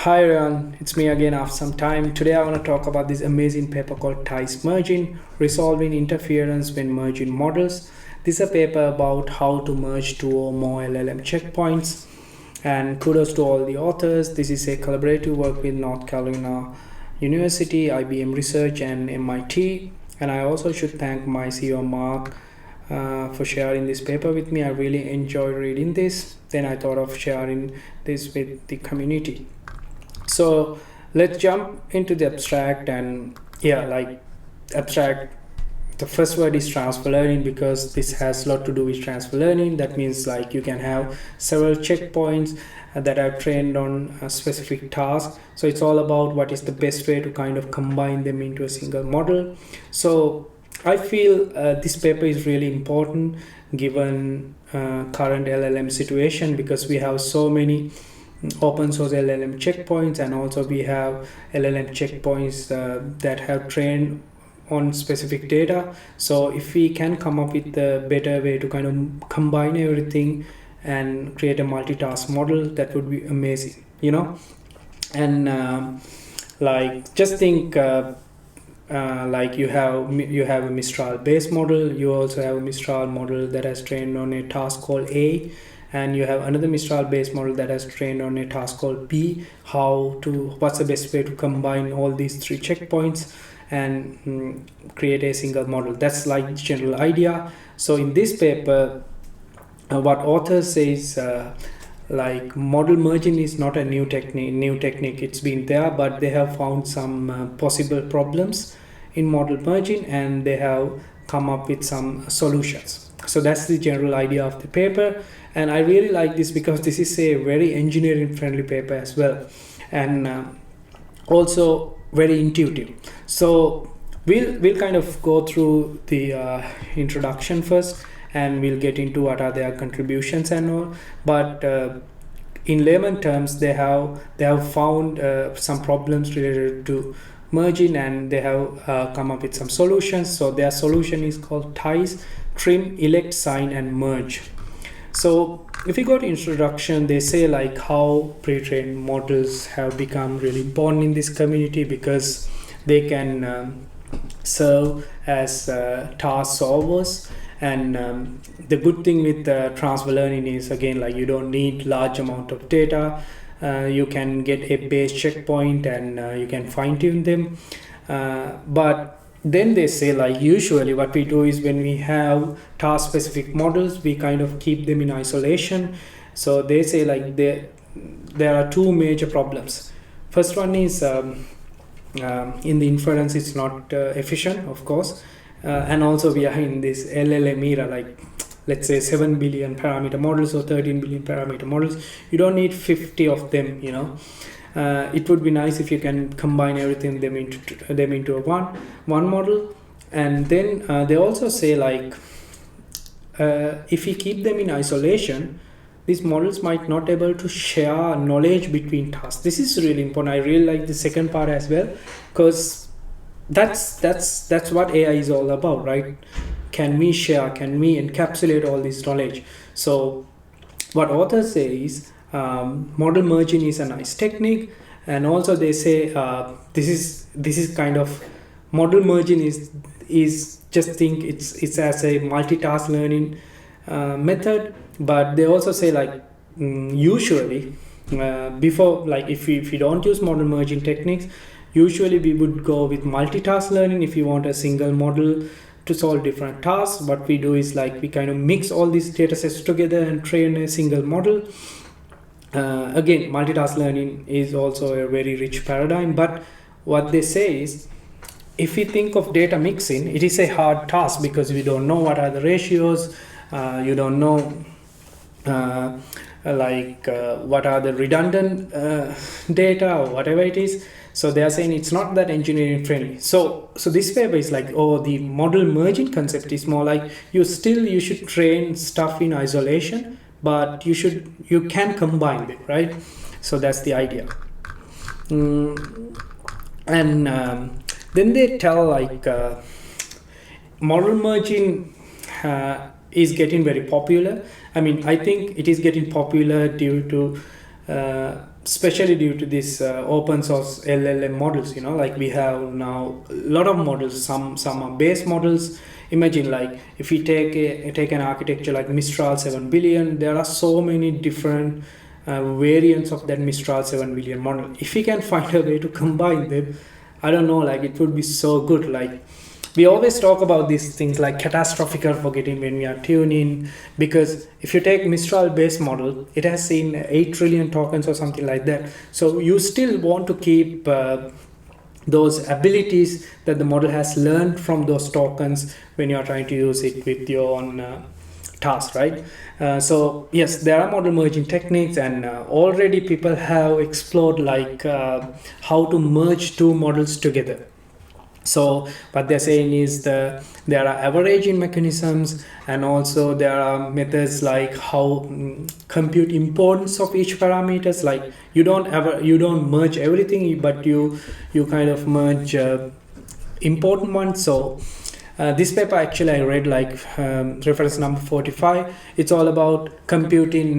Hi everyone, it's me again after some time. Today I want to talk about this amazing paper called ties merging, resolving interference when merging models. This is a paper about how to merge two or more LLM checkpoints, and kudos to all the authors. This is a collaborative work with North Carolina University, IBM Research and MIT. And I also should thank my CEO Mark for sharing this paper with me. I really enjoyed reading this. Then I thought of sharing this with the community. So let's jump into the abstract. And abstract, the first word is transfer learning, because this has a lot to do with transfer learning. That means like you can have several checkpoints that are trained on a specific task. So it's all about what is the best way to kind of combine them into a single model. So I feel this paper is really important given current LLM situation, because we have so many open source LLM checkpoints, and also we have LLM checkpoints that have trained on specific data. So if we can come up with a better way to kind of combine everything and create a multitask model, that would be amazing, and just think like you have a Mistral based model. You also have a Mistral model that has trained on a task called A, and you have another Mistral based model that has trained on a task called B. What's the best way to combine all these three checkpoints and create a single model? That's like the general idea. So in this paper, what authors says, like model merging is not a new technique. It's been there, but they have found some possible problems in model merging, and they have come up with some solutions. So that's the general idea of the paper, and I really like this because this is a very engineering friendly paper as well, and also very intuitive. So we'll kind of go through the introduction first, and we'll get into what are their contributions and all. But in layman terms, they have found some problems related to merging, and they have come up with some solutions. So their solution is called ties, trim, elect, sign, and merge. So if you go to introduction, they say like how pre-trained models have become really important in this community, because they can serve as task solvers. And the good thing with transfer learning is, again, like you don't need large amount of data. You can get a base checkpoint, and you can fine tune them. But then they say like usually what we do is, when we have task specific models, we kind of keep them in isolation. So they say like there are two major problems. First one is in the inference it's not efficient, of course. And also we are in this LLM era, like let's say 7 billion parameter models or 13 billion parameter models. You don't need 50 of them. It would be nice if you can combine everything into one model. And then they also say like if we keep them in isolation, these models might not able to share knowledge between tasks. This is really important. I really like the second part as well, because that's what AI is all about, right? Can we share, can we encapsulate all this knowledge? So what authors say is model merging is a nice technique. And also they say this is kind of model merging is just think it's as a multitask learning method. But they also say like usually before, like if we don't use model merging techniques, usually we would go with multitask learning. If you want a single model to solve different tasks, what we do is like we kind of mix all these data sets together and train a single model. Again, multitask learning is also a very rich paradigm, but what they say is, if we think of data mixing, it is a hard task, because we don't know what are the ratios, you don't know what are the redundant data or whatever it is. So they are saying it's not that engineering friendly. So this paper is like, the model merging concept is more like you should train stuff in isolation, but you can combine them, right? So that's the idea. And then they tell like model merging is getting very popular. I mean, I think it is getting popular due to especially due to this open source LLM models. Like we have now a lot of models. Some are base models. Imagine, like, if we take an architecture like Mistral 7 billion, there are so many different variants of that Mistral 7 billion model. If we can find a way to combine them, I don't know, like, it would be so good. Like, we always talk about these things like catastrophic forgetting when we are tuning, because if you take Mistral base model, it has seen 8 trillion tokens or something like that. So you still want to keep those abilities that the model has learned from those tokens when you are trying to use it with your own task, right? So yes, there are model merging techniques, and already people have explored like how to merge two models together. So what they're saying is there are averaging mechanisms, and also there are methods like how compute importance of each parameters. Like you don't merge everything, but you kind of merge important ones. So this paper actually I read, like reference number 45. It's all about computing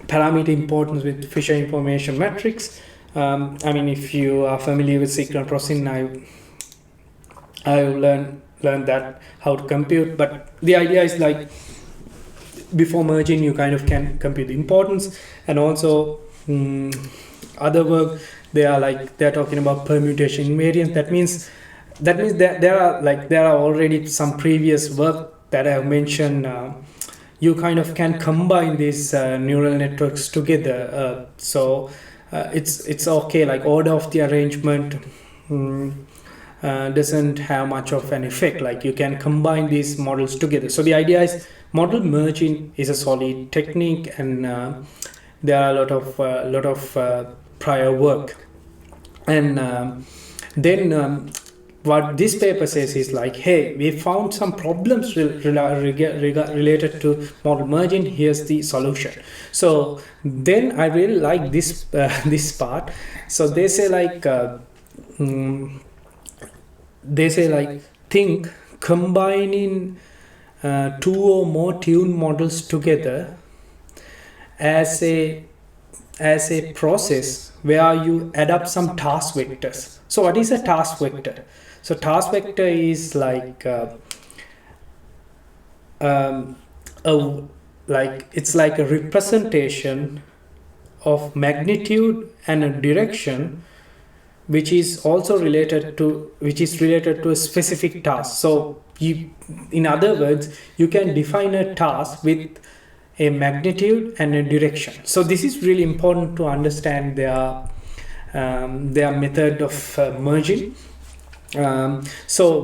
parameter importance with Fisher information matrix. I mean, if you are familiar with signal processing, I learned that how to compute, but the idea is like before merging you kind of can compute the importance. And also other work, they're talking about permutation invariance. That means that there are already some previous work that I have mentioned. You kind of can combine these neural networks together. So it's okay, like order of the arrangement doesn't have much of an effect. Like you can combine these models together. So the idea is model merging is a solid technique, and there are a lot of prior work. And then what this paper says is like, hey, we found some problems related to model merging. Here's the solution. So then I really like this this part. So they say like think combining two or more tuned models together as a process where you add up some task vectors. So what is a task vector? So task vector is like it's like a representation of magnitude and a direction, which is related to a specific task. So in other words, you can define a task with a magnitude and a direction. So this is really important to understand their method of merging. So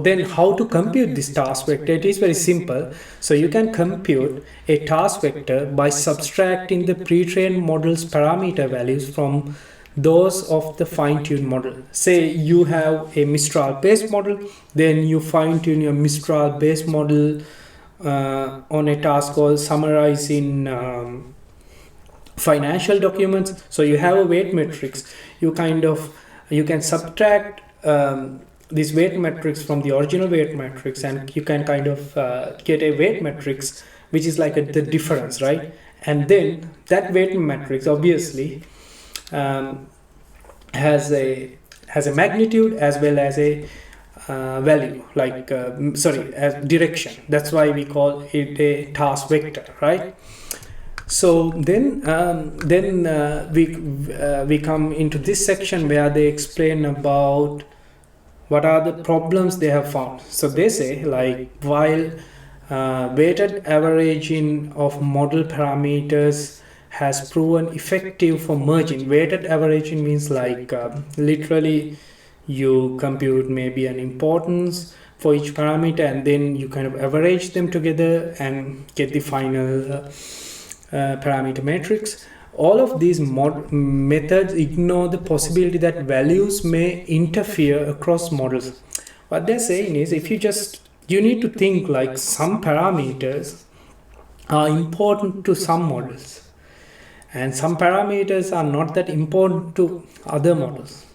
then how to compute this task vector? It is very simple. So you can compute a task vector by subtracting the pre-trained model's parameter values from those of the fine-tuned model. Say you have a Mistral based model, then you fine-tune your Mistral based model on a task called summarizing financial documents. So you have a weight matrix. You can subtract this weight matrix from the original weight matrix, and you can kind of get a weight matrix which is like the difference, right? And then that weight matrix obviously has a magnitude as well as a value, like as direction. That's why we call it a task vector, right? So then we come into this section where they explain about what are the problems they have found. So they say, like, while weighted averaging of model parameters has proven effective for merging. Weighted averaging means like literally you compute maybe an importance for each parameter, and then you kind of average them together and get the final parameter matrix. All of these methods ignore the possibility that values may interfere across models. What they're saying is, if you need to think like some parameters are important to some models, and some parameters are not that important to other models.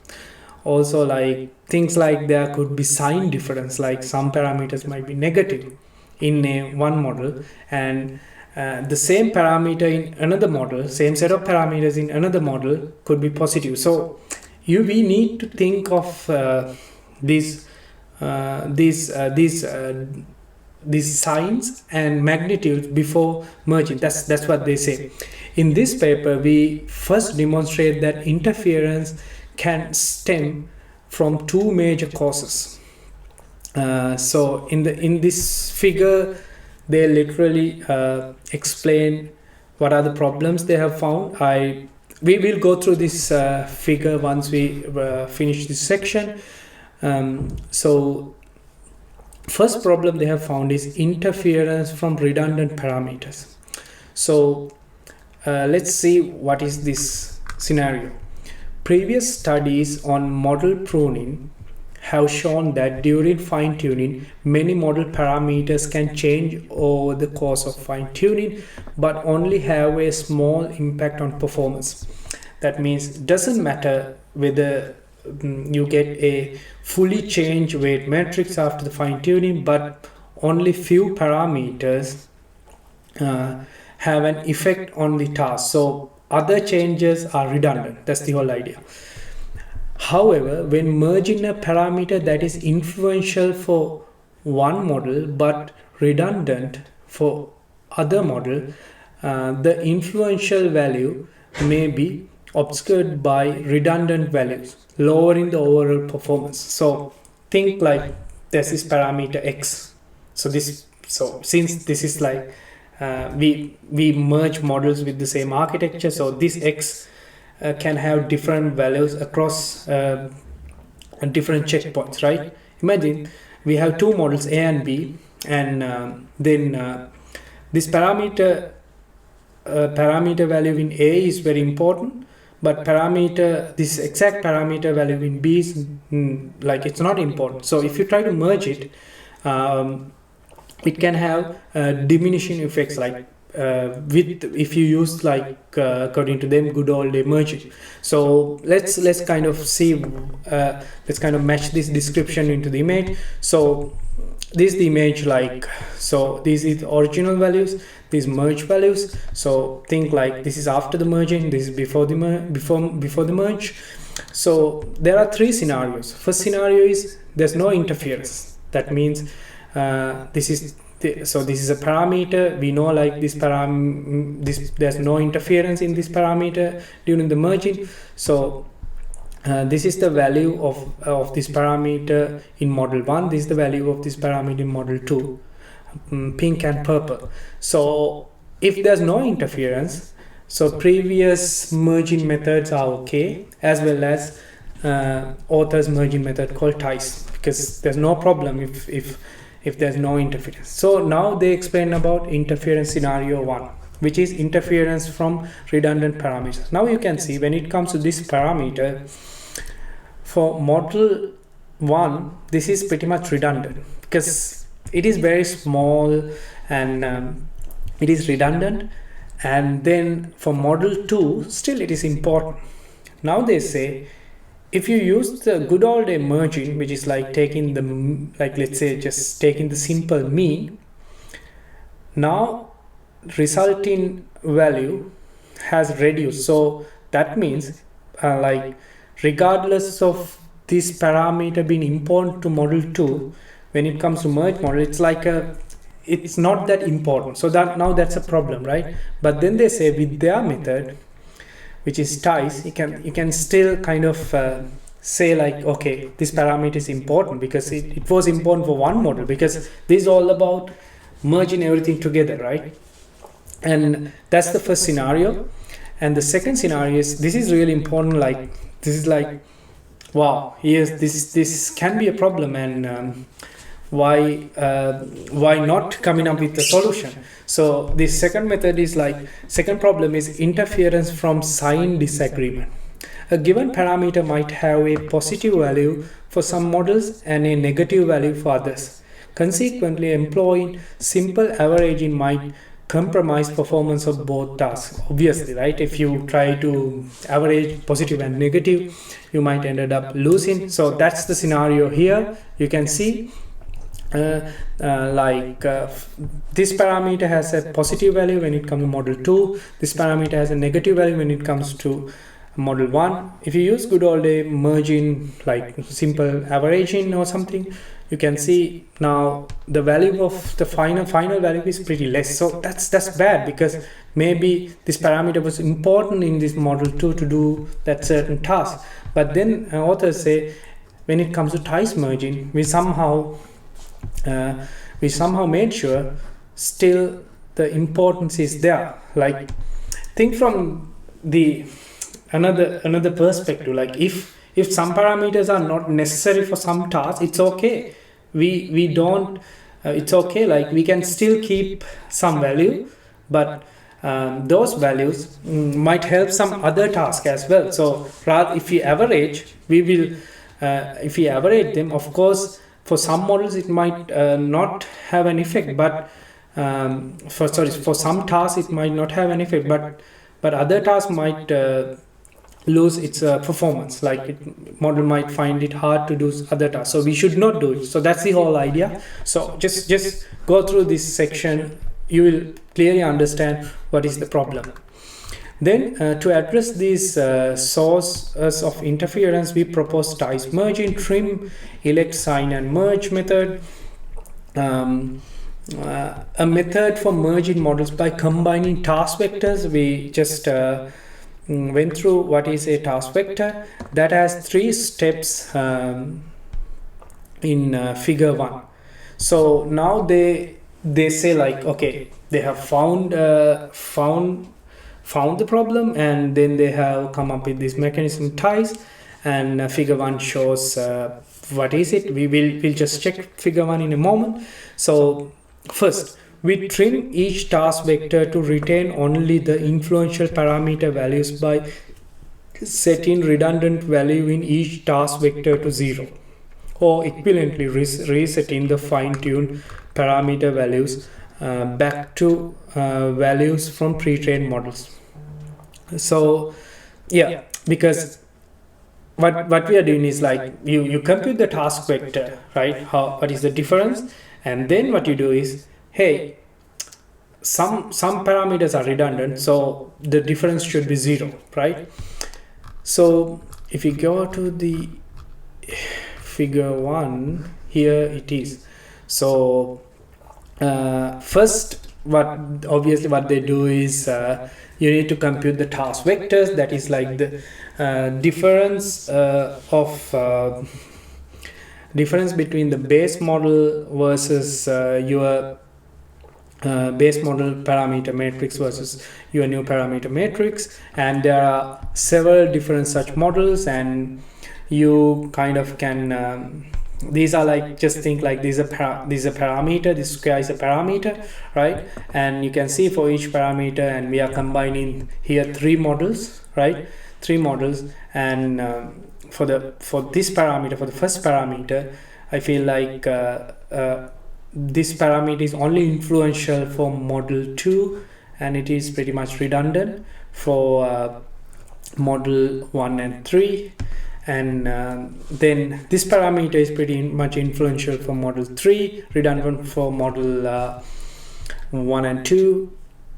Also, like things like there could be sign difference, like some parameters might be negative in one model, and the same parameter in another model, same set of parameters in another model could be positive. So we need to think of these signs and magnitudes before merging. That's what they say. In this paper, we first demonstrate that interference can stem from two major causes. So in this figure, they literally explain what are the problems they have found. We will go through this figure once we finish this section. So first problem they have found is interference from redundant parameters. So let's see what is this scenario. Previous studies on model pruning have shown that during fine-tuning, many model parameters can change over the course of fine-tuning, but only have a small impact on performance. That means it doesn't matter whether you get a fully changed weight matrix after the fine-tuning, but only few parameters have an effect on the task. So other changes are redundant. That's the whole idea. However, when merging a parameter that is influential for one model but redundant for other model, the influential value may be obscured by redundant values, lowering the overall performance. So think like there's this parameter x. So since this is like we merge models with the same architecture, so this x can have different values across different checkpoints, right? Imagine we have two models A and B, and then this parameter value in A is very important, but this exact parameter value in B is like it's not important. So if you try to merge it, it can have diminishing effects, like if you use like according to them good old day merging. So let's kind of see let's kind of match this description into the image. So this is the image, like, so these is the original values, these merge values. So think like this is after the merging, this is before the merge. So there are three scenarios. First scenario is there's no interference. That means this is a parameter. We know like there's no interference in this parameter during the merging. So this is the value of this parameter in model 1. This is the value of this parameter in model 2, pink and purple. So if there's no interference, so previous merging methods are okay, as well as author's merging method called ties, because there's no problem if there's no interference. So now they explain about interference scenario 1, which is interference from redundant parameters. Now you can see when it comes to this parameter, for model 1, this is pretty much redundant because it is very small and it is redundant. And then for model 2, still it is important. Now they say, if you use the good old day merging, which is like taking the, like let's say just taking the simple mean, now resulting value has reduced. So that means like regardless of this parameter being important to model 2, when it comes to merge model, it's like it's not that important. So that now that's a problem, right? But then they say with their method, which is ties, you can still kind of say like, okay, this parameter is important because it was important for one model, because this is all about merging everything together, right? And that's the first scenario. And the second scenario is, this is really important, like this is like, wow, yes, this can be a problem, and why not coming up with a solution? So this second method is like, second problem is interference from sign disagreement. A given parameter might have a positive value for some models and a negative value for others. Consequently, employing simple averaging might compromise performance of both tasks. Obviously, right? If you try to average positive and negative, you might end up losing. So that's the scenario here. You can see this parameter has a positive value when it comes to model 2, this parameter has a negative value when it comes to model 1. If you use good old day merging, like simple averaging or something, you can see now the value of the final value is pretty less. So that's bad, because maybe this parameter was important in this model 2 to do that certain task. But then authors say when it comes to Tice merging, we somehow made sure still the importance is there. Like, think from the another perspective. Like, if some parameters are not necessary for some tasks, it's okay. We don't it's okay, like we can still keep some value, but those values might help some other task as well. So rather, if we average, we will if we average them, of course for some models it might not have an effect, but for some tasks it might not have an effect, but other tasks might lose its performance. Like, model might find it hard to do other tasks, so we should not do it. So that's the whole idea. So just go through this section, you will clearly understand what is the problem. Then to address these sources of interference, we propose Tice merging, trim, elect, sign and merge method. A method for merging models by combining task vectors. We just went through what is a task vector. That has 3 steps in figure 1. So now they say, like, okay, they have found the problem, and then they have come up with this mechanism Tice, and figure 1 shows what is it. We'll just check figure 1 in a moment. So first, we trim each task vector to retain only the influential parameter values by setting redundant value in each task vector to 0, or equivalently resetting the fine-tuned parameter values back to values from pre-trained models. So yeah, because what we are doing is, like, you compute the task vector, right? What is the difference? And then what you do is, hey, some parameters are redundant, so the difference should be 0, right? So if you go to the figure 1, here it is. So first, what they do is, you need to compute the task vectors. That is like the difference between the base model versus your base model parameter matrix versus your new parameter matrix. And there are several different such models, and you kind of can these are like, just think like this is a parameter, this square is a parameter, right? And you can see for each parameter, and we are combining here 3 models, right? 3 models. And for this parameter, for the first parameter, I feel like this parameter is only influential for model 2, and it is pretty much redundant for model 1 and 3. And then this parameter is pretty much influential for model 3, redundant for model 1 and 2.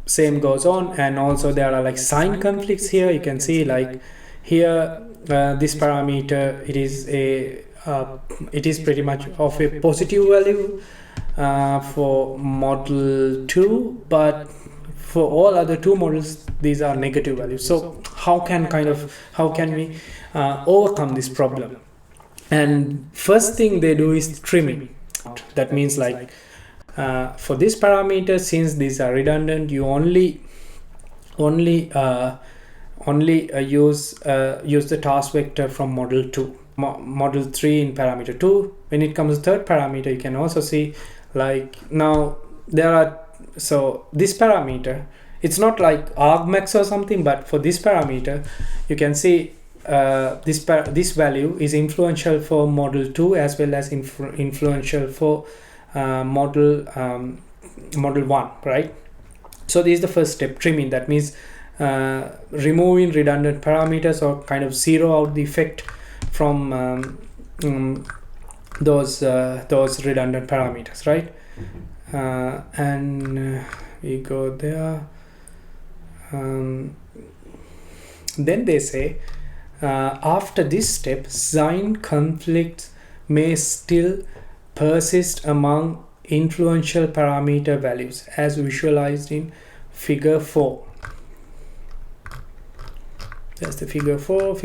Same goes on. And also there are like sign conflicts here. You can see, like, here this parameter, it is pretty much of a positive value for model 2, but for all other 2 models these are negative values. So how can we overcome this problem? And first thing they do is trimming. That means, like, for this parameter, since these are redundant, you only use the task vector from model 2, model 3 in parameter 2. When it comes to third parameter, you can also see, like, now there are, so this parameter, it's not like argmax or something, but for this parameter you can see this value is influential for model 2 as well as influential for model 1, right? So this is the first step, trimming. That means removing redundant parameters, or kind of zero out the effect from those redundant parameters, right? And we go there. Then they say, after this step, sign conflicts may still persist among influential parameter values as visualized in figure 4. That's the figure 4.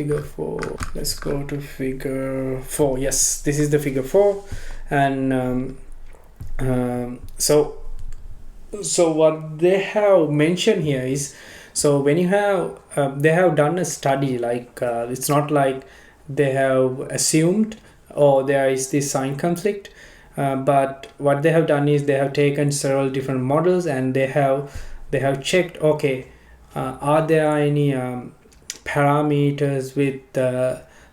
Let's go to figure 4. Yes, this is the figure 4. And so what they have mentioned here is, so when you have they have done a study, like it's not like they have assumed, oh, there is this sign conflict, but what they have done is they have taken several different models and they have checked, okay, are there any parameters with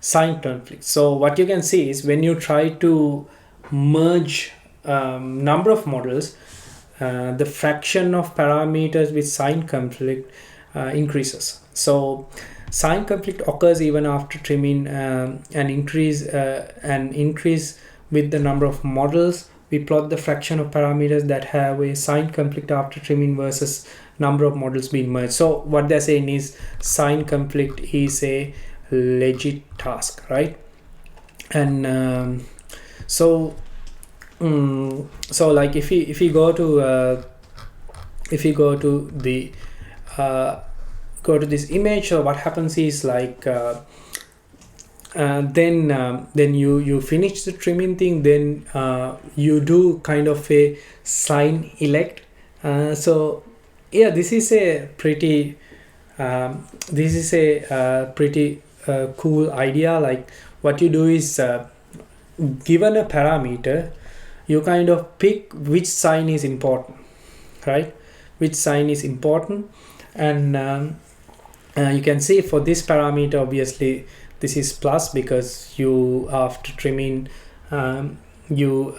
sign conflict. So what you can see is when you try to merge number of models, the fraction of parameters with sign conflict increases. So sign conflict occurs even after trimming an increase with the number of models. We plot the fraction of parameters that have a sign conflict after trimming versus number of models being merged. So what they're saying is sign conflict is a legit task, right? And so like if you go to the go to this image, so what happens is like then you finish the trimming thing, then you do kind of a sign elect. So yeah, this is a pretty cool idea. Like what you do is, given a parameter, you kind of pick which sign is important, right? Which sign is important. And you can see for this parameter, obviously this is plus, because you after trimming you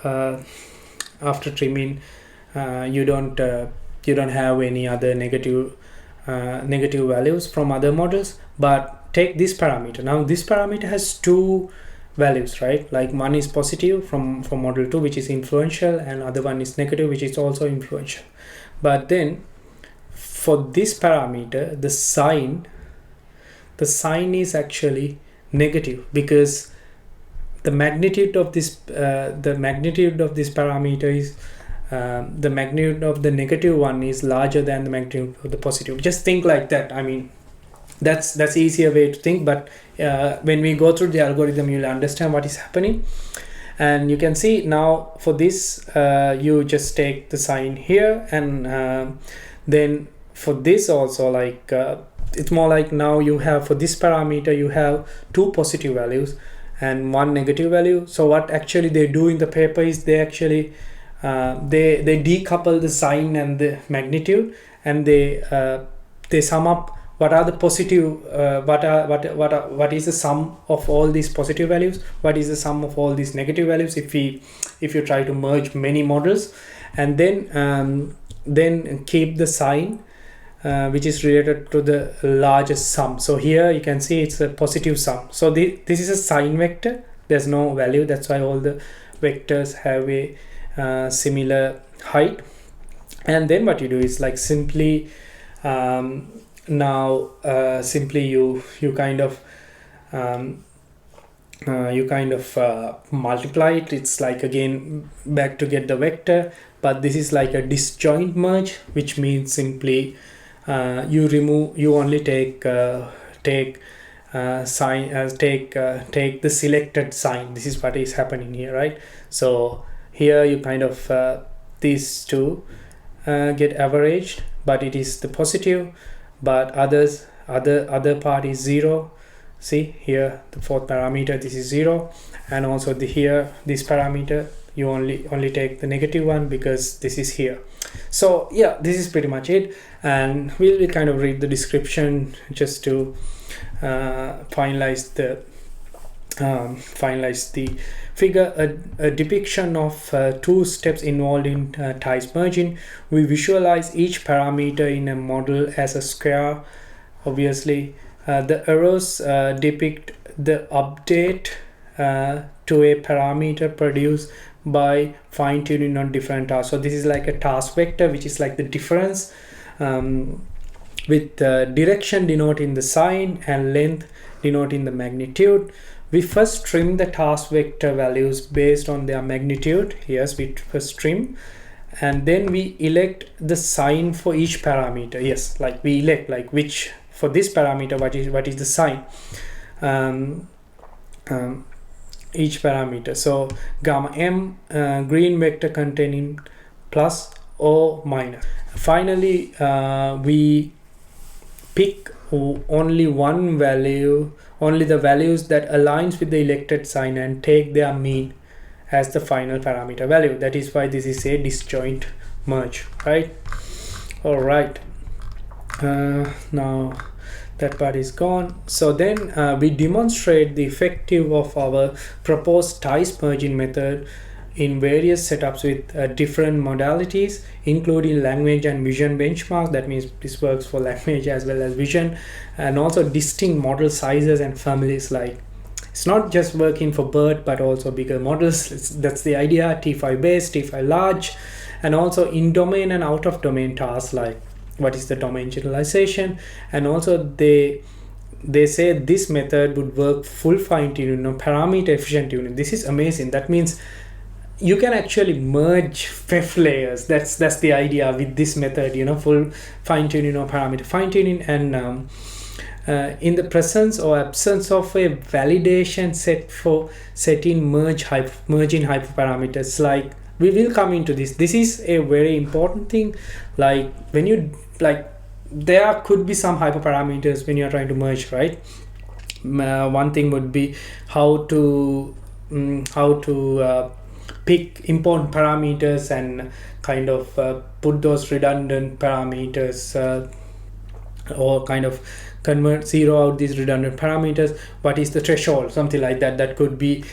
don't have any other negative values from other models. But take this parameter. Now this parameter has two values, right? Like one is positive from model 2, which is influential, and other one is negative, which is also influential. But then for this parameter, the sign is actually negative, because the magnitude of this parameter is the magnitude of the negative one is larger than the magnitude of the positive. Just think like that. I mean, that's easier way to think, but when we go through the algorithm, you'll understand what is happening. And you can see now for this, you just take the sign here, and then for this also, like it's more like now you have, for this parameter, you have two positive values and one negative value. So what actually they do in the paper is they actually they decouple the sign and the magnitude, and they sum up what are the positive what is the sum of all these positive values, what is the sum of all these negative values, if you try to merge many models, and then keep the sign which is related to the largest sum. So here you can see it's a positive sum. So this is a sign vector, there's no value, that's why all the vectors have a similar height. And then what you do is like simply simply you kind of multiply it. It's like again back to get the vector, but this is like a disjoint merge, which means simply you only take sign take the selected sign. This is what is happening here, right? So here you kind of these two get averaged, but it is the positive, but other part is 0. See here, the fourth parameter, this is 0, and also here this parameter you only take the negative one because this is here. So yeah, this is pretty much it, and we'll kind of read the description just to finalize the figure. A depiction of two steps involved in Tice merging. We visualize each parameter in a model as a square. Obviously, the arrows depict the update to a parameter produced by fine tuning on different tasks. So this is like a task vector, which is like the difference, with direction denoting the sign and length denoting the magnitude. We first trim the task vector values based on their magnitude. Yes, we first trim, and then we elect the sign for each parameter. Yes, like we elect like which, for this parameter, what is the sign, each parameter. So gamma m, green vector containing plus or minus. Finally, we pick only one value, only the values that aligns with the elected sign, and take their mean as the final parameter value. That is why this is a disjoint merge, right? All right, now that part is gone. So then we demonstrate the effective of our proposed ties merging method in various setups with different modalities, including language and vision benchmark. That means this works for language as well as vision, and also distinct model sizes and families. Like it's not just working for BERT but also bigger models. That's the idea. T5 base, T5 large, and also in domain and out of domain tasks, like what is the domain generalization. And also they say this method would work full fine tuning, parameter efficient tuning. This is amazing. That means you can actually merge FEF layers. That's the idea with this method, full fine tuning or parameter fine tuning. And in the presence or absence of a validation set for setting merging hyperparameters, like we will come into this. This is a very important thing. Like when you there could be some hyperparameters when you're trying to merge, right? One thing would be how to pick important parameters and kind of put those redundant parameters, or kind of zero out these redundant parameters. What is the threshold? Something like that. That could be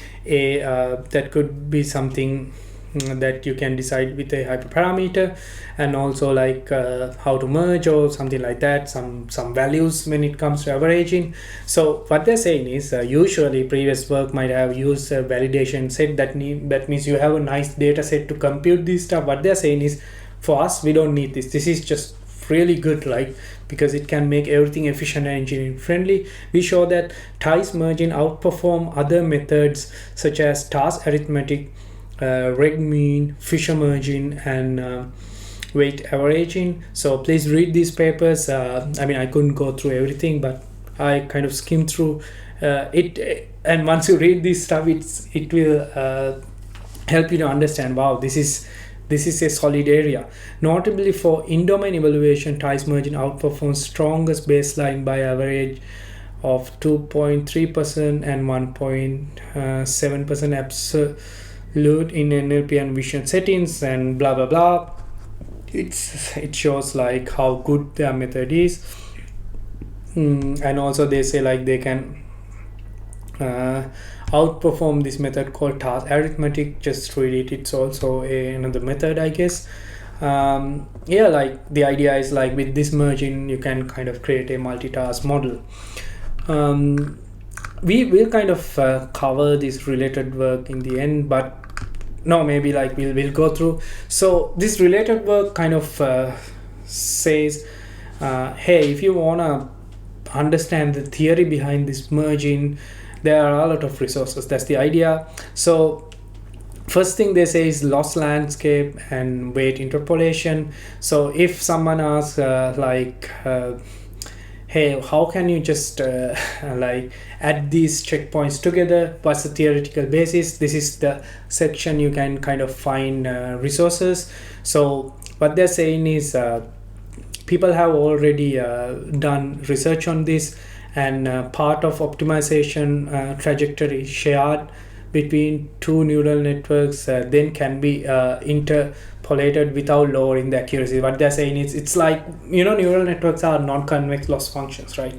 something that you can decide with a hyperparameter. And also like how to merge or something like that, some values when it comes to averaging. So what they're saying is usually previous work might have used a validation set. That means you have a nice data set to compute this stuff. What they're saying is, for us, we don't need this. This is just really good, like, because it can make everything efficient and engineering friendly. We show that ties merging outperform other methods such as task arithmetic, reg mean, Fisher merging, and weight averaging. So please read these papers. I mean, I couldn't go through everything, but I kind of skimmed through it. And once you read this stuff, it will help you to understand, wow, this is a solid area. Notably for in-domain evaluation, ties merging outperforms strongest baseline by average of 2.3% and 1.7% absolute in NLP and vision settings, and blah blah blah. It shows like how good their method is. And also they say like they can outperform this method called task arithmetic. Just read it. It's also another method, I guess. Yeah, like the idea is like with this merging you can kind of create a multitask model. We will kind of cover this related work in the end, but no, maybe like we'll go through. So this related work kind of says, hey, if you wanna understand the theory behind this merging, there are a lot of resources. That's the idea. So first thing they say is loss landscape and weight interpolation. So if someone asks hey, how can you just like add these checkpoints together? What's the theoretical basis? This is the section you can kind of find resources. So what they're saying is people have already done research on this, and part of optimization trajectory shared between two neural networks then can be interpolated without lowering the accuracy. What they're saying is, it's like, neural networks are non-convex loss functions, right?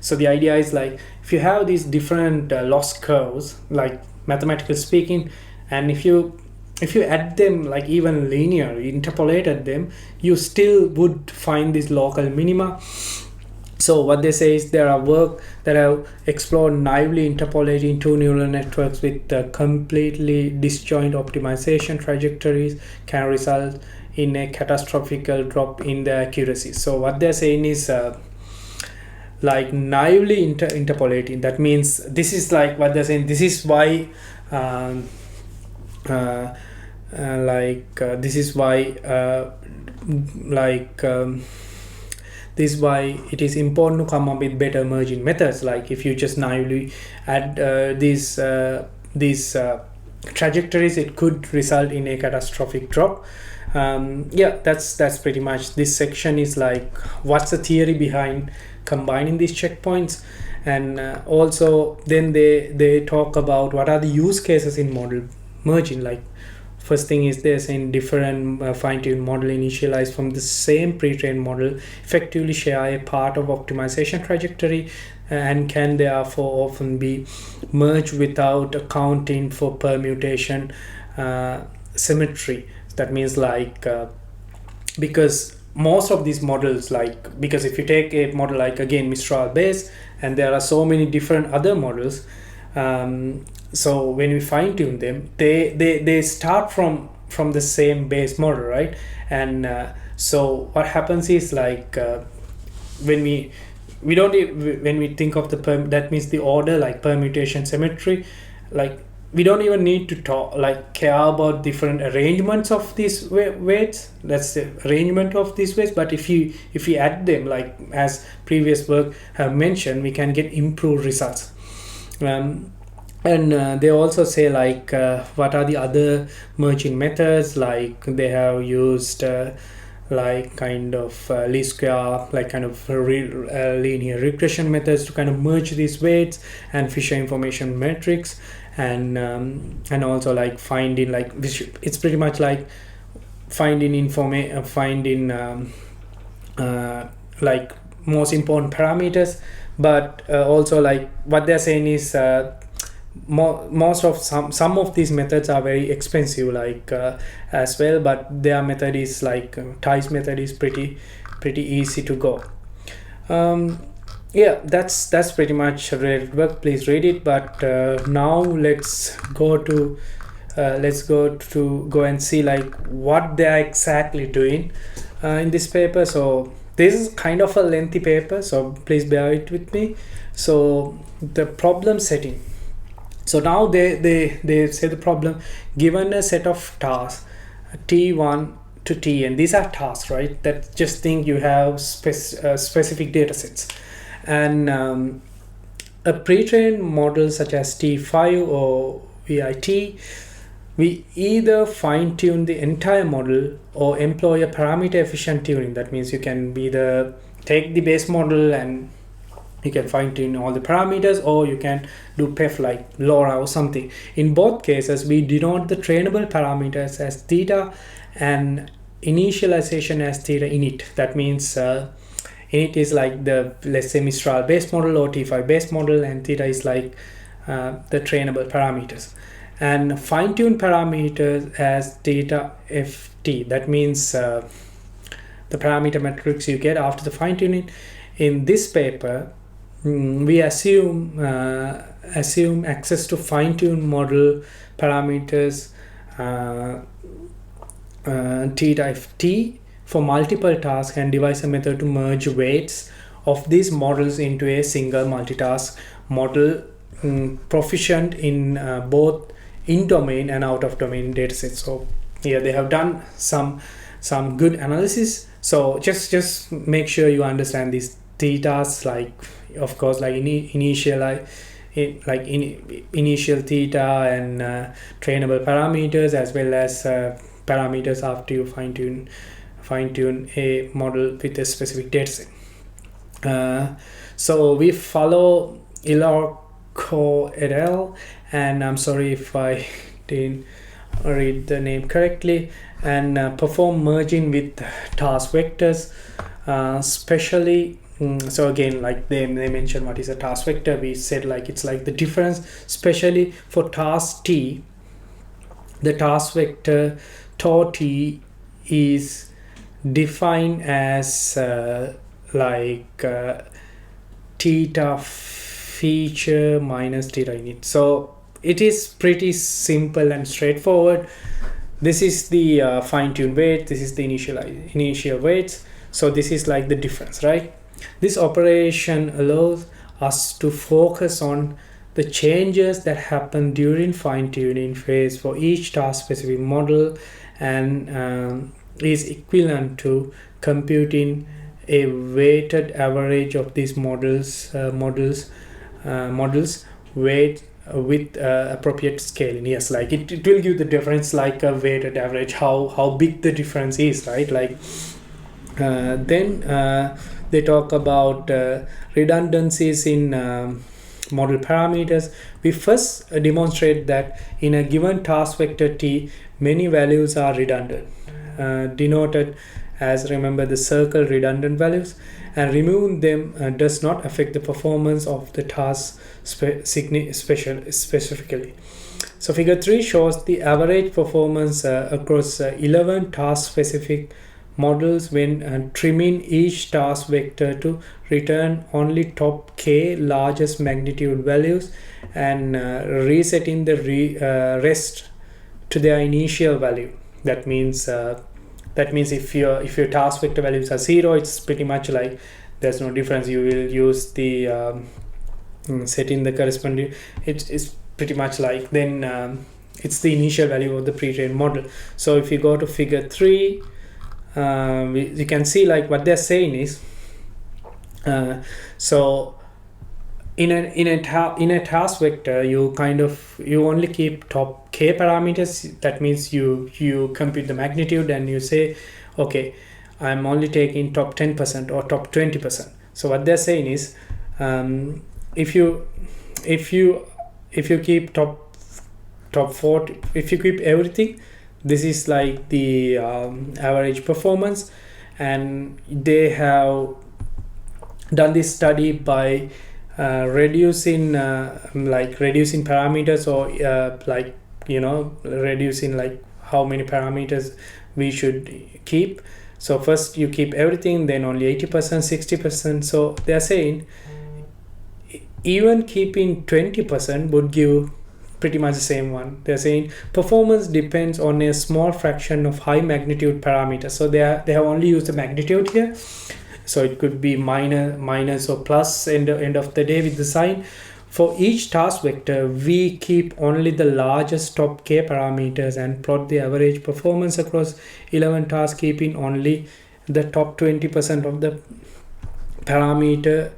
So the idea is like, if you have these different loss curves, like mathematically speaking, and if you add them like even linear, interpolated them, you still would find these local minima. So what they say is there are work that have explored naively interpolating two neural networks with completely disjoint optimization trajectories can result in a catastrophic drop in the accuracy. So what they're saying is like naively interpolating. That means this is like what they're saying. This is why this is why this is why it is important to come up with better merging methods. Like if you just naively add these trajectories, it could result in a catastrophic drop. Yeah, that's pretty much. This section is like what's the theory behind combining these checkpoints, and also then they talk about what are the use cases in model merging. Like first thing is they're saying different fine-tuned model initialized from the same pre-trained model effectively share a part of optimization trajectory and can therefore often be merged without accounting for permutation symmetry. That means like because most of these models, like because if you take a model like again Mistral base, and there are so many different other models, so when we fine tune them, they start from the same base model, right? And so what happens is like when we don't when we think of the that means the order, like permutation symmetry, like we don't even need to talk like care about different arrangements of these weights. That's the arrangement of these weights. But if you add them, like as previous work have mentioned, we can get improved results. And they also say like what are the other merging methods. Like they have used like kind of least square, like kind of linear regression methods to kind of merge these weights and Fisher information matrix, and also like finding like it's pretty much like finding like most important parameters. But also like what they're saying is most of some of these methods are very expensive, like as well, but their method is like Ty's method is pretty easy to go. Yeah, that's pretty much related work. Please read it. But now let's go and see like what they're exactly doing in this paper. So this is kind of a lengthy paper, so please bear it with me. So the problem setting. So now they say the problem, given a set of tasks T1 to Tn, these are tasks, right? That just think you have specific data sets, and a pre-trained model such as T5 or VIT, we either fine-tune the entire model or employ a parameter efficient tuning. That means you can either take the base model and you can fine tune all the parameters, or you can do PEF like LoRa or something. In both cases, we denote the trainable parameters as theta and initialization as theta init. That means init is like the, let's say, Mistral base model or T5 base model, and theta is like the trainable parameters. And fine tune parameters as theta ft. That means the parameter matrix you get after the fine tuning. In this paper, we assume access to fine-tuned model parameters theta ft for multiple tasks, and devise a method to merge weights of these models into a single multitask model proficient in both in-domain and out-of-domain datasets. So yeah, they have done some good analysis. So just make sure you understand these thetas, like of course like initial theta and trainable parameters, as well as parameters after you fine tune a model with a specific dataset. So we follow Ilorco et al, and I'm sorry if I didn't read the name correctly, and perform merging with task vectors, especially so again, like they mentioned what is a task vector. We said like it's like the difference, especially for task T, the task vector tau T is defined as theta feature minus theta init. So it is pretty simple and straightforward. This is the fine-tuned weight, this is the initial weights. So this is like the difference, right? This operation allows us to focus on the changes that happen during fine-tuning phase for each task-specific model, and is equivalent to computing a weighted average of these models weight with appropriate scaling. Yes, like it will give the difference, like a weighted average, how big the difference is, right? Like then they talk about redundancies in model parameters. We first demonstrate that in a given task vector T, many values are redundant, denoted as, remember, the circle redundant values, and removing them does not affect the performance of the task specifically. So figure 3 shows the average performance across 11 task specific models when trimming each task vector to return only top k largest magnitude values and resetting the rest to their initial value. That means if your task vector values are 0, it's pretty much like there's no difference. You will use the setting the corresponding, it's pretty much like then it's the initial value of the pre-trained model. So if you go to figure 3, you can see like what they're saying is so in a task vector, you only keep top k parameters. That means you compute the magnitude and you say, okay, I'm only taking top 10% or top 20%. So what they're saying is if you keep top 40, if you keep everything, this is like the average performance. And they have done this study by reducing parameters, or reducing like how many parameters we should keep. So first you keep everything, then only 80%, 60%. So they're saying even keeping 20% would give pretty much the same one. They're saying performance depends on a small fraction of high magnitude parameters. So they have only used the magnitude here. So it could be minus or plus end of the day with the sign. For each task vector, we keep only the largest top k parameters and plot the average performance across 11 tasks, keeping only the top 20% of the parameters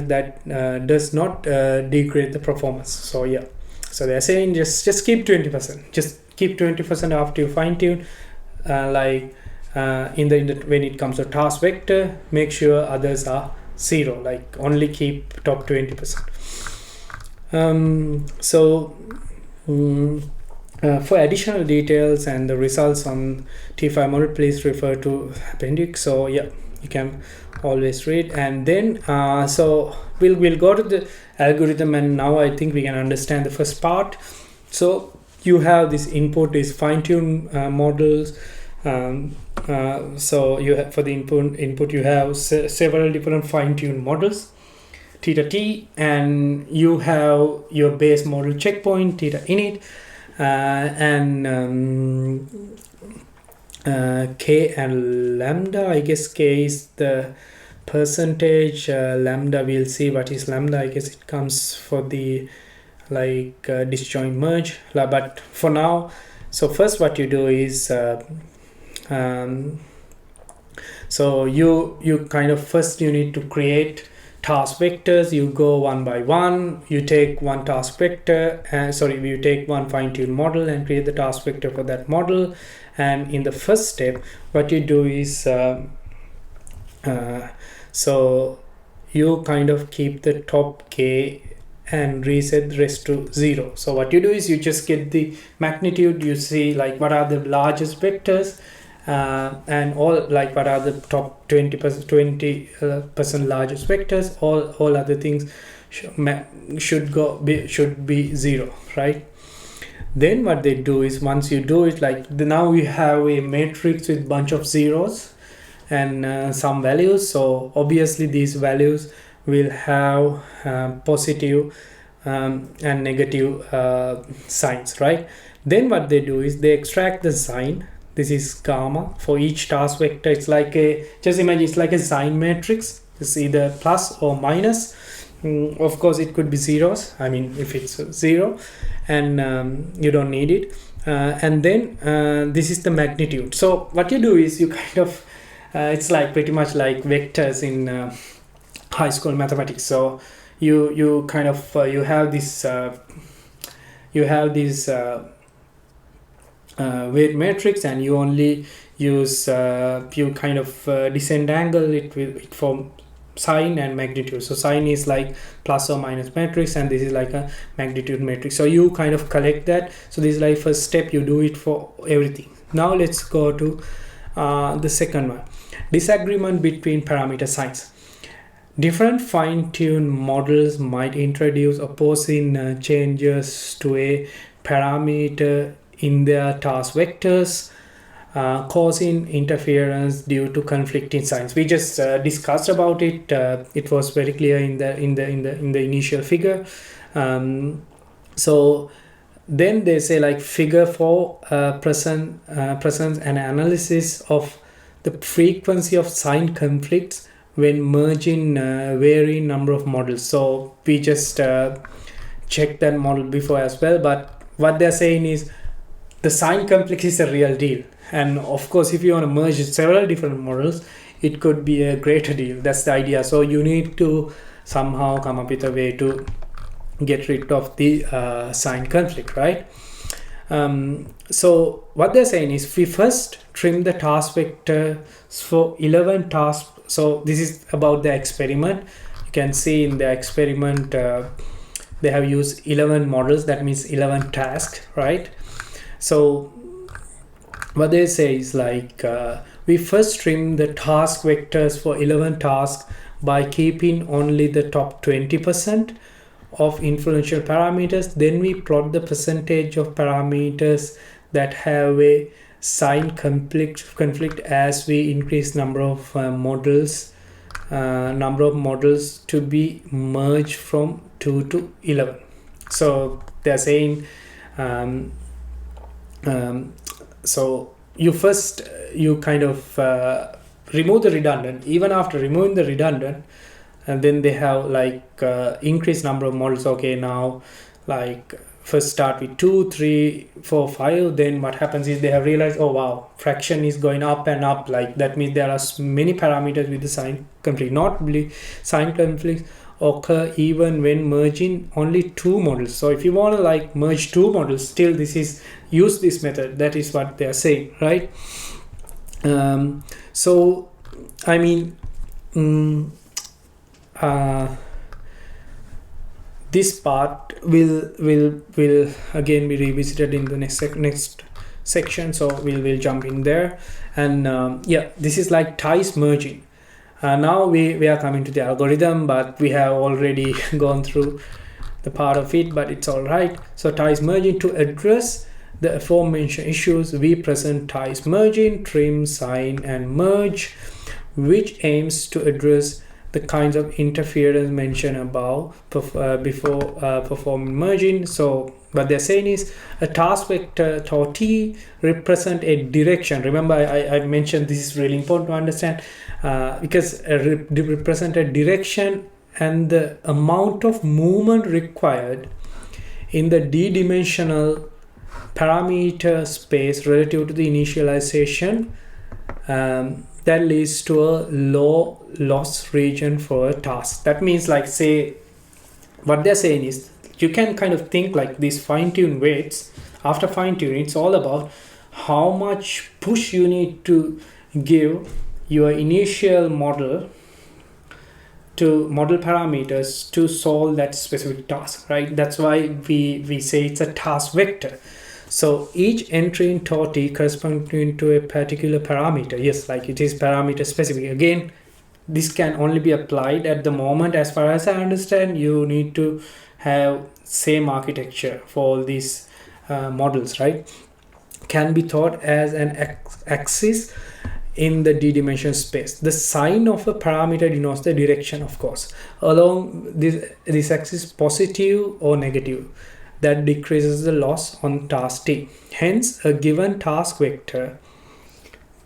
that does not degrade the performance. So yeah, so they're saying just keep 20%. Just keep 20% after you fine tune. In the when it comes to task vector, make sure others are 0. Like only keep top 20%. For additional details and the results on T5 model, please refer to appendix. So yeah, you can always read. And then so we'll go to the algorithm, and now I think we can understand the first part. So you have this input is fine-tune models. So you have, for the input you have several different fine-tuned models, theta t, and you have your base model checkpoint theta init, and k and lambda. I guess k is the percentage, lambda we'll see what is lambda. I guess it comes for the disjoint merge, but for now, so first what you do is so you kind of first you need to create task vectors. You go one by one, you take one task vector, you take one fine-tune model and create the task vector for that model. And in the first step, what you do is so you kind of keep the top k and reset the rest to 0. So what you do is you just get the magnitude. You see like what are the largest vectors, and all like what are the top 20% largest vectors. All other things should be 0, right? Then what they do is, once you do it, now you have a matrix with bunch of zeros and some values. So obviously these values will have positive and negative signs, right? Then what they do is they extract the sign. This is gamma for each task vector. It's like a, just imagine it's like a sign matrix. It's either plus or minus. Of course it could be zeros, I mean if it's zero, and you don't need it. And then this is the magnitude. So what you do is you kind of it's like pretty much like vectors in high school mathematics. So you kind of you have this weight matrix, and you only use you kind of descent angle it for sign and magnitude. So sign is like plus or minus matrix, and this is like a magnitude matrix. So you kind of collect that. So this is like first step, you do it for everything. Now let's go to the second one, disagreement between parameter signs. Different fine-tuned models might introduce opposing changes to a parameter in their task vectors, causing interference due to conflicting signs. We just discussed about it. It was very clear in the initial figure. So then they say like figure 4 presents an analysis of the frequency of sign conflicts when merging varying number of models. So we just checked that model before as well, but what they're saying is the sign conflict is a real deal. And of course, if you want to merge several different models, it could be a greater deal. That's the idea. So you need to somehow come up with a way to get rid of the sign conflict, right? So what they're saying is we first trim the task vector for 11 tasks. So this is about the experiment. You can see in the experiment they have used 11 models. That means 11 tasks, right? So what they say is like we first trim the task vectors for 11 tasks by keeping only the top 20% of influential parameters. Then we plot the percentage of parameters that have a sign conflict as we increase number of models to be merged from 2 to 11. So they're saying so you kind of remove the redundant. Even after removing the redundant, and then they have like increased number of models. Okay, now like first start with 2, 3, 4, 5. Then what happens is they have realized, oh wow, fraction is going up and up. Like that means there are many parameters with the sign conflict. Not really, sign conflicts occur even when merging only 2 models. So if you want to like merge 2 models, still this is use this method. That is what they are saying, right? So I mean this part will again be revisited in the next section, so we'll jump in there. And yeah, this is like ties merging. Now we are coming to the algorithm, but we have already gone through the part of it, but it's all right. So ties merging, to address the aforementioned issues, we present ties merging, trim, sign, and merge, which aims to address the kinds of interference mentioned above before performing merging. So what they're saying is a task vector T represent a direction. Remember I mentioned this is really important to understand because represent a direction and the amount of movement required in the d-dimensional parameter space relative to the initialization that leads to a low loss region for a task. That means like say what they're saying is you can kind of think like these fine-tuned weights. After fine-tuning, it's all about how much push you need to give your initial model to model parameters to solve that specific task, right? That's why we say it's a task vector. So each entry in T corresponding to a particular parameter. Yes, like it is parameter specific. Again, this can only be applied at the moment. As far as I understand, you need to have same architecture for all these models, right? Can be thought as an axis in the d-dimensional space. The sign of a parameter denotes the direction, of course. Along this axis, positive or negative, that decreases the loss on task t. Hence, a given task vector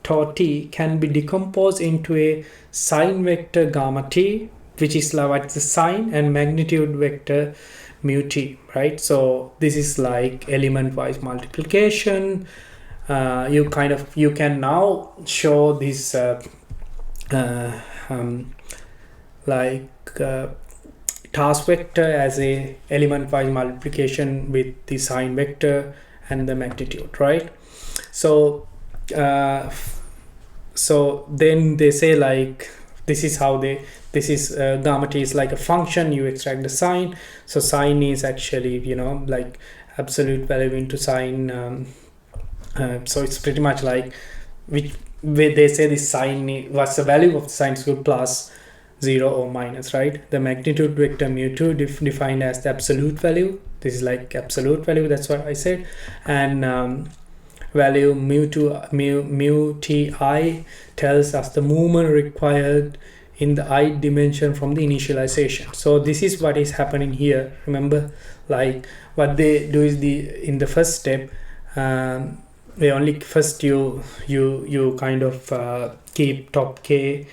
tau t can be decomposed into a sign vector gamma t, which is like the sign, and magnitude vector mu t, right? So this is like element wise multiplication. You can now show this task vector as a element wise multiplication with the sign vector and the magnitude, right? So then they say like this is how gamma t is like a function. You extract the sign, so sign is actually like absolute value into sign. So it's pretty much like where they say this sign, what's the value of the sign square, plus 0 or minus, right? The magnitude vector mu 2 defined as the absolute value. This is like absolute value, that's what I said. And value mu ti tells us the movement required in the I dimension from the initialization. So this is what is happening here. Remember, like what they do is in the first step, they only first you kind of keep top k,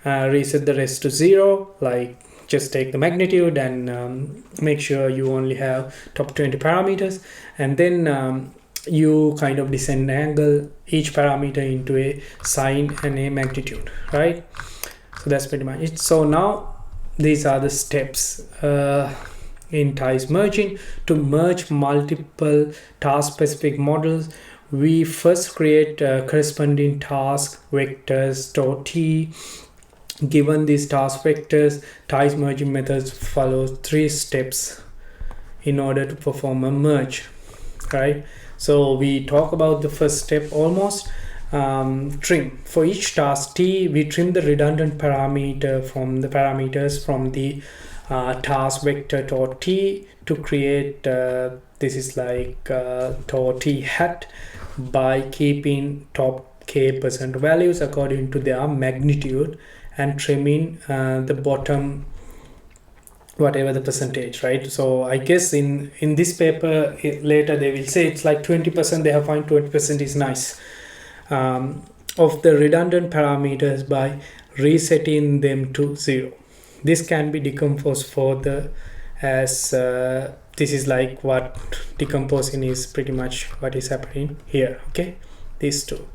reset the rest to 0, like just take the magnitude and make sure you only have top 20 parameters, and then you kind of disentangle each parameter into a sign and a magnitude, right? So that's pretty much it. So now these are the steps in TIES merging. To merge multiple task specific models, we first create corresponding task vectors tau t. Given these task vectors, TIES merging methods follow 3 steps in order to perform a merge, right? So we talk about the first step almost. Trim. For each task t, we trim the redundant parameters from the task vector tau t to create this is like tau t hat by keeping top k percent values according to their magnitude and trimming the bottom whatever the percentage, right? So I guess in this paper later they will say it's like 20%. They have found 20% is nice of the redundant parameters by resetting them to 0. This can be decomposed further as this is like what decomposing is pretty much what is happening here, okay? These two.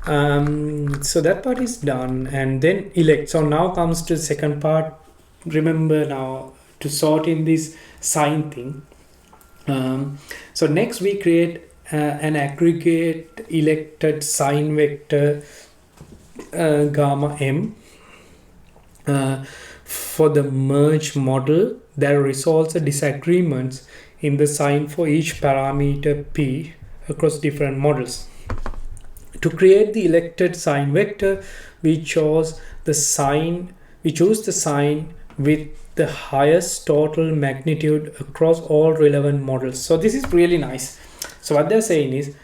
So that part is done, and then elect. So now comes to the second part. Remember now to sort in this sign thing. So next we create an aggregate elected sign vector gamma m for the merge model that resolves the disagreements in the sign for each parameter p across different models. To create the elected sign vector, we choose the sign with the highest total magnitude across all relevant models. So this is really nice. So what they're saying is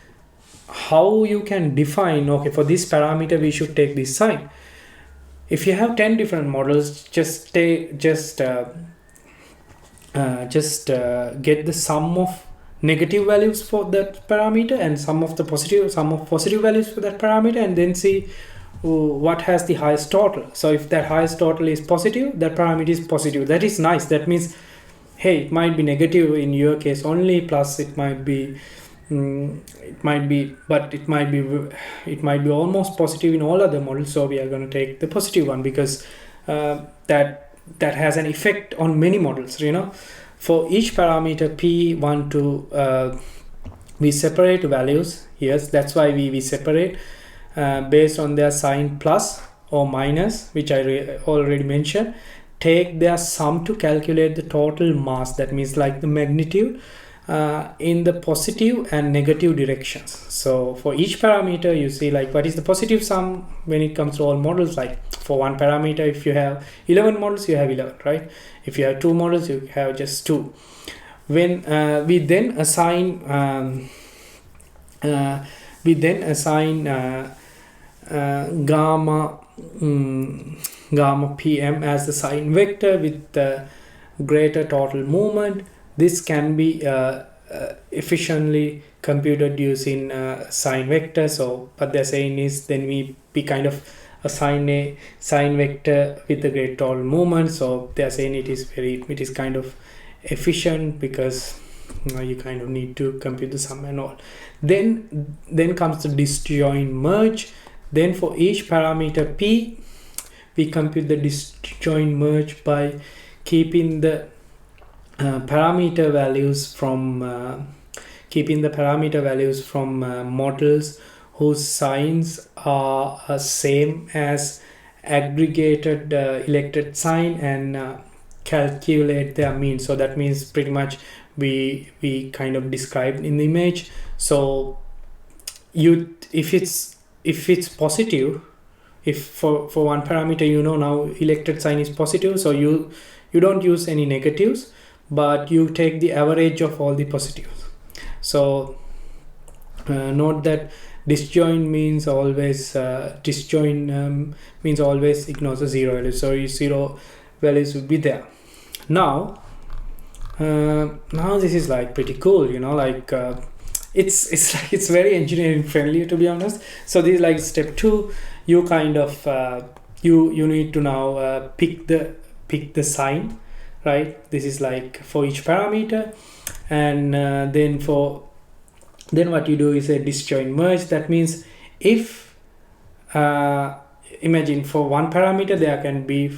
how you can define, okay, for this parameter we should take this sign. If you have 10 different models, just get the sum of negative values for that parameter and sum of positive values for that parameter, and then see what has the highest total. So if that highest total is positive, that parameter is positive. That is nice. That means, hey, it might be negative in your case only, plus it might be almost positive in all other models. So we are going to take the positive one because that has an effect on many models, For each parameter p1 to we separate values. Yes, that's why we separate based on their sign plus or minus, which I already mentioned. Take their sum to calculate the total mass. That means like the magnitude in the positive and negative directions. So for each parameter, you see like what is the positive sum when it comes to all models. Like for one parameter, if you have 11 models, you have 11, right? If you have 2 models, you have just 2. When we then assign gamma gamma pm as the sign vector with the greater total moment. This can be efficiently computed using sign vector. So what they're saying is then we kind of assign a sign vector with the great total moment. So they're saying it is kind of efficient because you kind of need to compute the sum and all. Then comes the disjoint merge. Then for each parameter p, we compute the disjoint merge by keeping the parameter values from models whose signs are same as aggregated elected sign, and calculate their mean. So that means pretty much we kind of described in the image. So if it's positive, if for one parameter now elected sign is positive, so you don't use any negatives, but you take the average of all the positives. So note that disjoint means always ignores the zero values, so zero values will be there. Now this is like pretty cool, like it's very engineering friendly, to be honest. So this is like step 2. You kind of you need to now pick the sign, right? This is like for each parameter, and then what you do is a disjoint merge. That means if imagine for one parameter there can be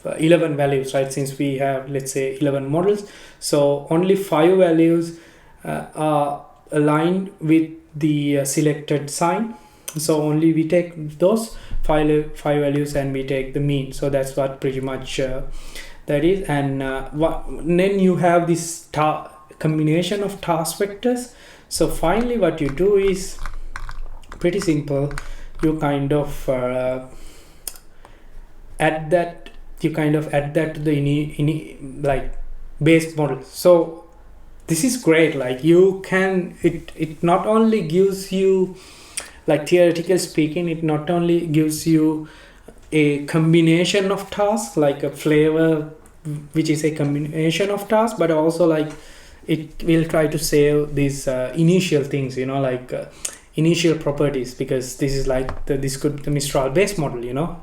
11 values, right? Since we have, let's say, 11 models, so only 5 values are aligned with the selected sign. So only we take those five values and we take the mean. So that's what pretty much that is. And then you have this combination of task vectors. So finally what you do is pretty simple. You kind of add that to the like base model. So this is great. Like you can it not only gives you, like theoretically speaking, it not only gives you a combination of tasks, like a flavor which is a combination of tasks, but also like it will try to save these initial things, like initial properties, because this is like the Mistral base model.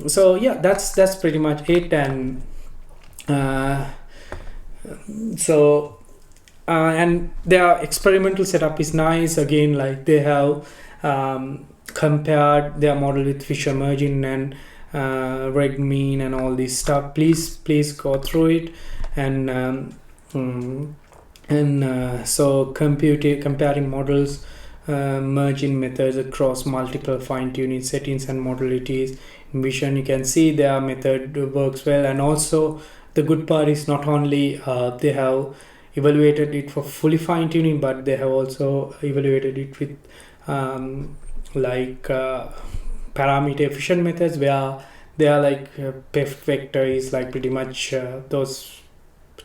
So yeah, that's pretty much it. And and their experimental setup is nice. Again, like they have compared their model with Fisher merging and reg mean and all this stuff. Please go through it. And so comparing models, merging methods across multiple fine-tuning settings and modalities. In Vision, you can see their method works well. And also the good part is not only they have evaluated it for fully fine-tuning, but they have also evaluated it with parameter efficient methods, where they are like PEF vector is like pretty much those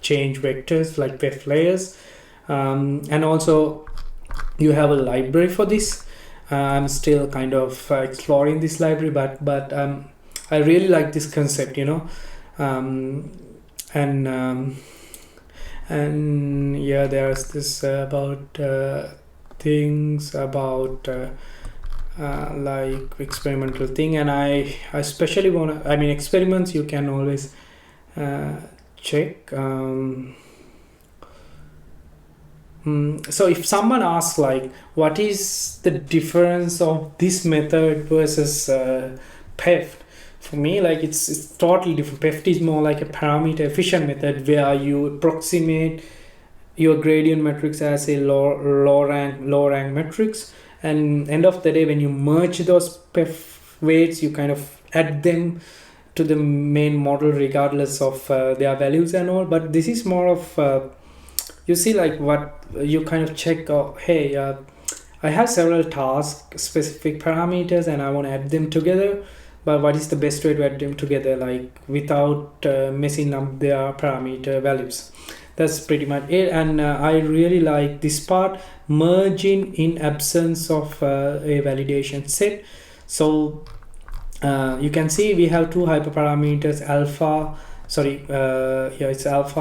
change vectors like PEF layers. And also you have a library for this. I'm still kind of exploring this library, but I really like this concept, and yeah, there's this about things about like experimental thing. And I especially want to, experiments you can always check. So if someone asks like what is the difference of this method versus PEF, for me, like it's totally different. PEF is more like a parameter efficient method where you approximate your gradient matrix as a low rank matrix, and end of the day when you merge those PEF weights, you kind of add them to the main model regardless of their values and all. But this is more of you see, like what you kind of check, hey, I have several task specific parameters and I want to add them together, but what is the best way to add them together, like without messing up their parameter values? that's pretty much it. And I really like this part, merging in absence of a validation set. So you can see we have two hyperparameters, alpha, sorry, yeah, it's alpha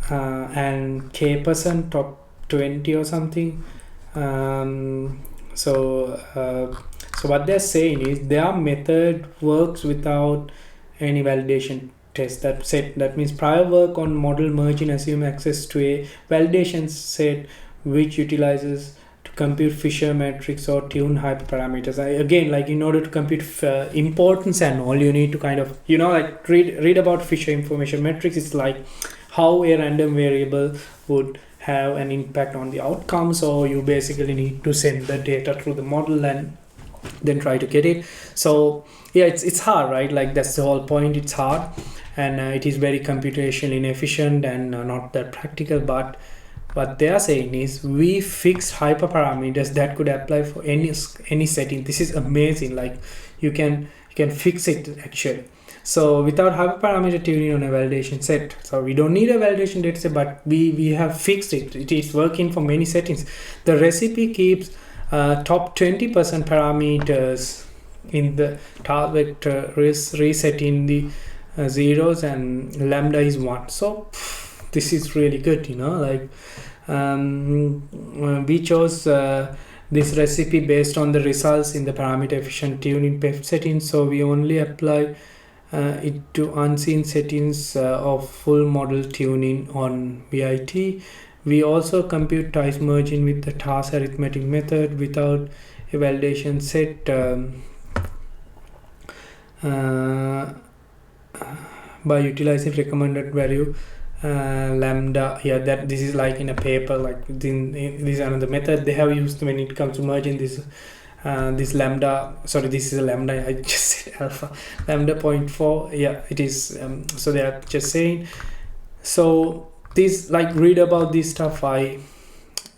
and k percent, top 20 or something. So what they're saying is their method works without any validation test. That means prior work on model merging assume access to a validation set which utilizes to compute Fisher matrix or tune hyperparameters. Again, like in order to compute importance and all, you need to kind of, like read about Fisher information matrix. It's like how a random variable would have an impact on the outcome. So you basically need to send the data through the model and then try to get it. So yeah, it's hard, right? Like that's the whole point. It's hard, and it is very computationally inefficient and not that practical. But what they are saying is we fixed hyperparameters that could apply for any setting. This is amazing. Like you can fix it actually. So without hyperparameter tuning on a validation set, so we don't need a validation data set, but we have fixed it. It is working for many settings. The recipe keeps top 20% parameters in the task vector, resetting the zeros, and lambda is 1. So this is really good, like we chose this recipe based on the results in the parameter efficient tuning PEF settings. So we only apply it to unseen settings of full model tuning on VIT. We also compute task merging with the task arithmetic method without a validation set by utilizing recommended value lambda. Yeah, that this is like in a paper, like this is another method they have used when it comes to merging this lambda. Sorry, this is a lambda, I just said alpha, lambda 0.4. yeah, it is. So they are just saying, so this, like, read about this stuff.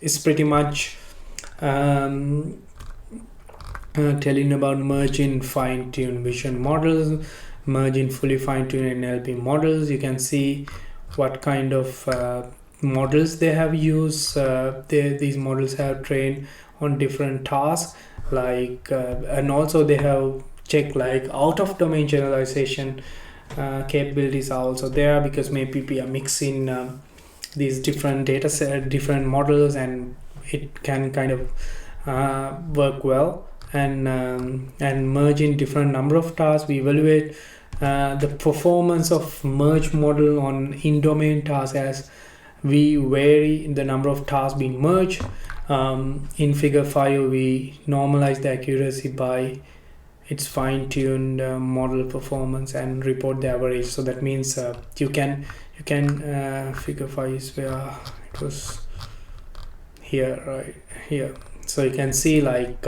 It's pretty much telling about merging fine-tuned vision models, merging fully fine-tuned NLP models. You can see what kind of models they have used. These models have trained on different tasks, like and also they have checked like out of domain generalization capabilities are also there, because maybe we are mixing these different data set, different models, and it can kind of work well. And merging different number of tasks. We evaluate the performance of merge model on in-domain tasks as we vary the number of tasks being merged. In figure 5 we normalize the accuracy by its fine-tuned model performance and report the average. So that means you can figure 5 is where it was, here, right here. So you can see like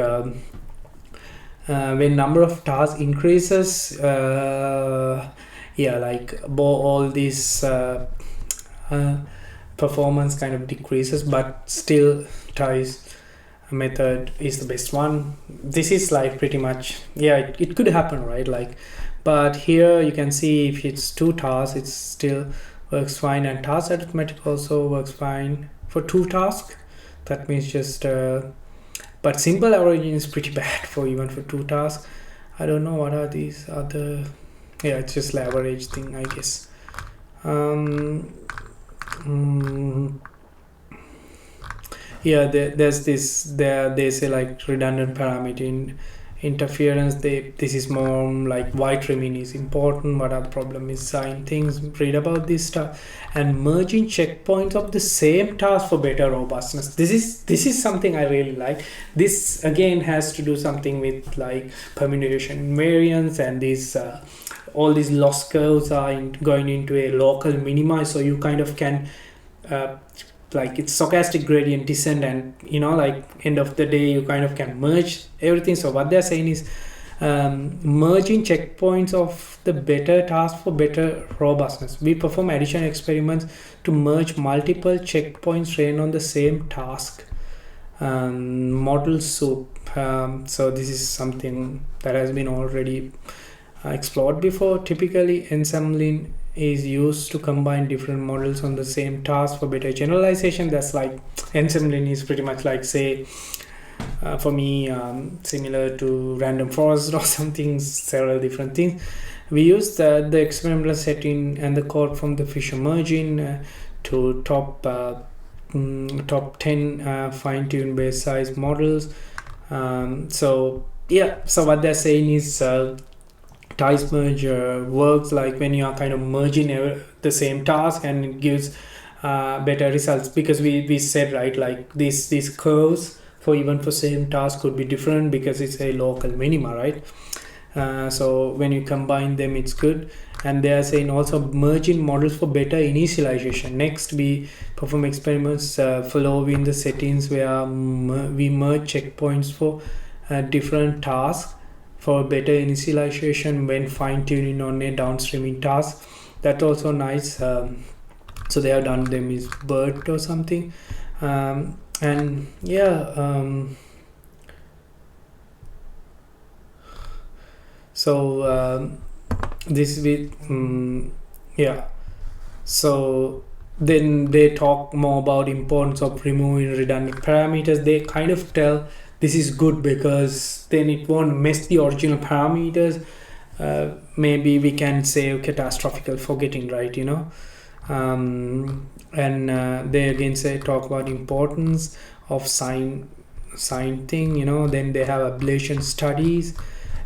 when number of tasks increases, yeah, like all these performance kind of decreases, but still ties method is the best one. This is like pretty much, yeah, it could happen, right? Like, but here you can see if it's 2 tasks, it still works fine, and task arithmetic also works fine for 2 tasks. That means just but simple averaging is pretty bad for even for 2 tasks. I don't know what are these other, yeah, it's just average thing, I guess. Yeah, there's this, they say like redundant parameter interference. This is more like why trimming is important, what are the problem is sign things, read about this stuff. And merging checkpoints of the same task for better robustness. This is something I really like. This again has to do something with like permutation invariance, and these all these loss curves are going into a local minima, so you kind of can like it's stochastic gradient descent, and like end of the day you kind of can merge everything. So what they're saying is merging checkpoints of the better task for better robustness. We perform addition experiments to merge multiple checkpoints trained on the same task model soup. So this is something that has been already explored before. Typically ensembling is used to combine different models on the same task for better generalization. That's like ensembling is pretty much like, say, for me, similar to random forest or something, several different things. We use the experimental setting and the code from the Fisher merging to top 10 fine-tuned base size models. So yeah, so what they're saying is tiles merge works like when you are kind of merging the same task, and it gives better results, because we said, right, like these curves for even for same task could be different because it's a local minima, right? So when you combine them, it's good. And they are saying also merging models for better initialization. Next, we perform experiments following the settings where we merge checkpoints for different tasks for better initialization when fine-tuning on a downstreaming task. That's also nice. So they have done them is BERT or something. And yeah, so this with yeah, so then they talk more about importance of removing redundant parameters. They kind of tell this is good because then it won't mess the original parameters. Maybe we can say catastrophic forgetting, right, and they again say talk about importance of sign thing, then they have ablation studies.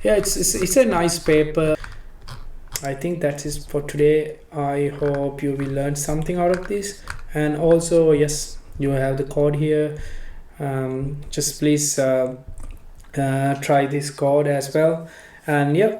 Yeah, it's a nice paper. I think that is for today. I hope you will learn something out of this. And also, yes, you have the code here. Just please try this code as well. And yeah,